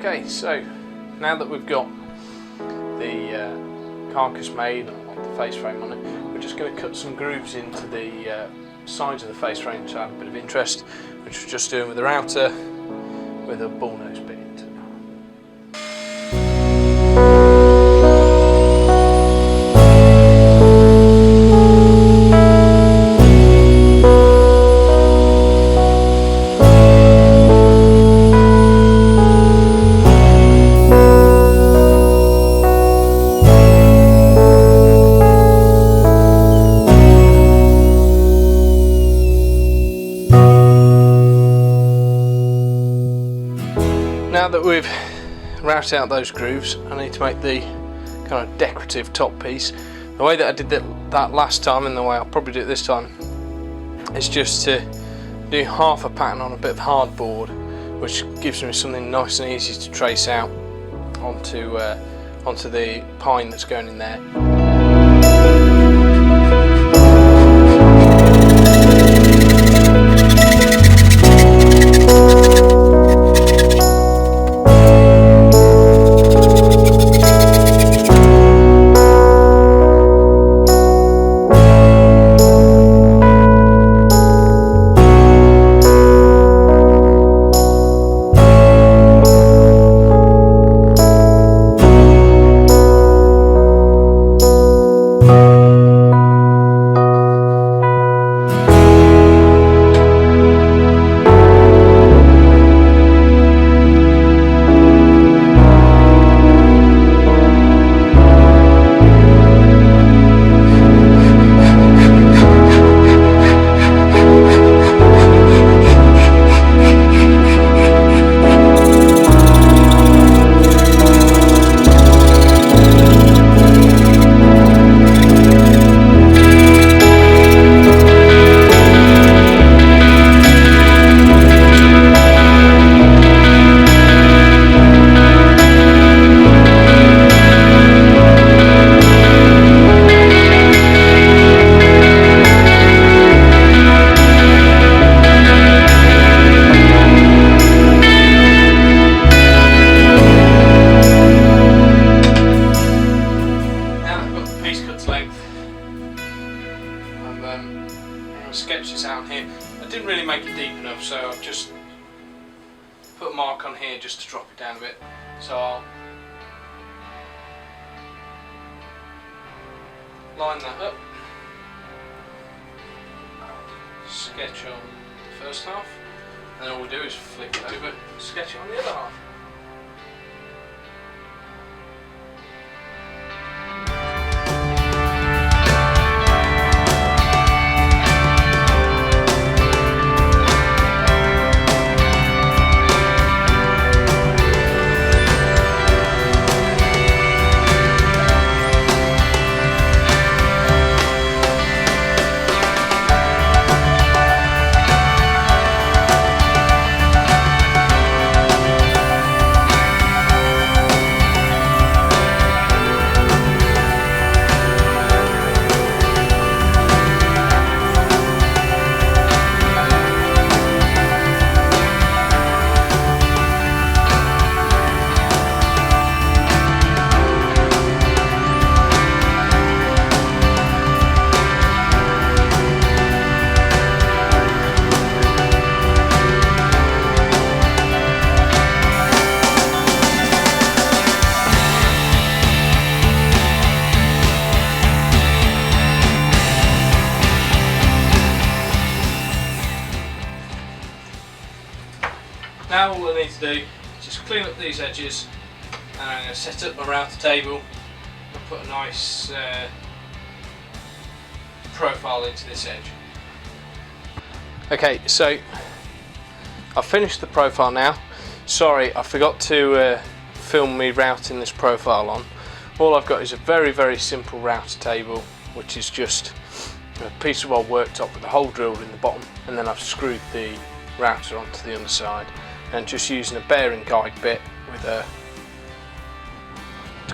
Okay, so now that we've got the carcass made and the face frame on it, we're just going to cut some grooves into the sides of the face frame to add a bit of interest, which we're just doing with the router with a bull nose bit into it. Now that we've routed out those grooves, I need to make the kind of decorative top piece. The way that I did that last time, and the way I'll probably do it this time, is just to do half a pattern on a bit of hardboard, which gives me something nice and easy to trace out onto the pine that's going in there. Sketch this out here. I didn't really make it deep enough, so I've just put a mark on here just to drop it down a bit. So I'll line that up, sketch on the first half, and then all we do is flip it over, sketch it on the other half. Now all I need to do is just clean up these edges, and I'm going to set up my router table and put a nice profile into this edge. Okay, so I've finished the profile now. Sorry, I forgot to film me routing this profile on. All I've got is a very simple router table, which is just a piece of old worktop with a hole drilled in the bottom, and then I've screwed the router onto the underside, and just using a bearing guide bit with to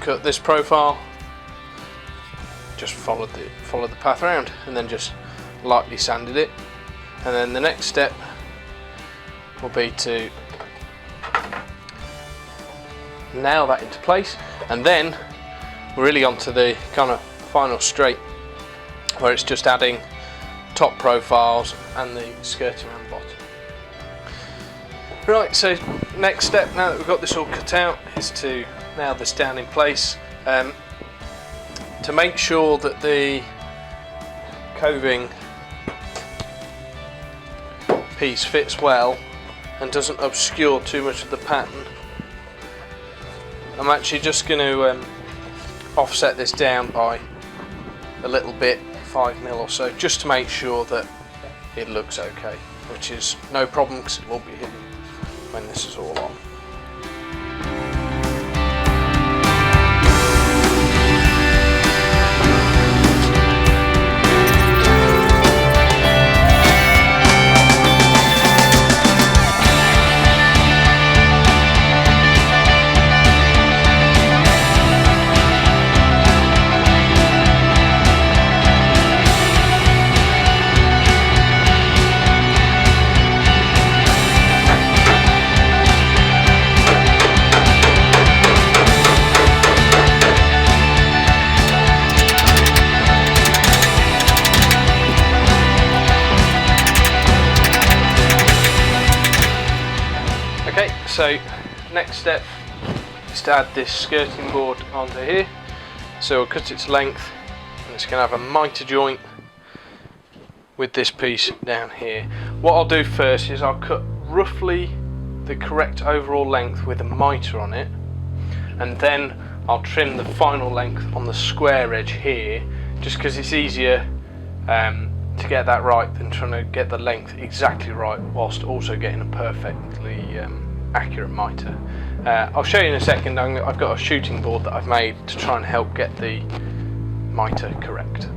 cut this profile. Just followed the path around, and then just lightly sanded it. And then the next step will be to nail that into place, and then we're really onto the kind of final straight, where it's just adding top profiles and the skirting around the bottom. Right, so next step, now that we've got this all cut out, is to nail this down in place. To make sure that the coving piece fits well and doesn't obscure too much of the pattern, I'm actually just going to offset this down by a little bit, 5mm or so, just to make sure that it looks okay, which is no problem because it will be hidden when this is all on. Okay, so next step is to add this skirting board onto here. So we'll cut its length, and it's going to have a mitre joint with this piece down here. What I'll do first is I'll cut roughly the correct overall length with a mitre on it, and then I'll trim the final length on the square edge here, just because it's easier to get that right than trying to get the length exactly right whilst also getting a perfectly accurate mitre. I'll show you in a second. I've got a shooting board that I've made to try and help get the mitre correct.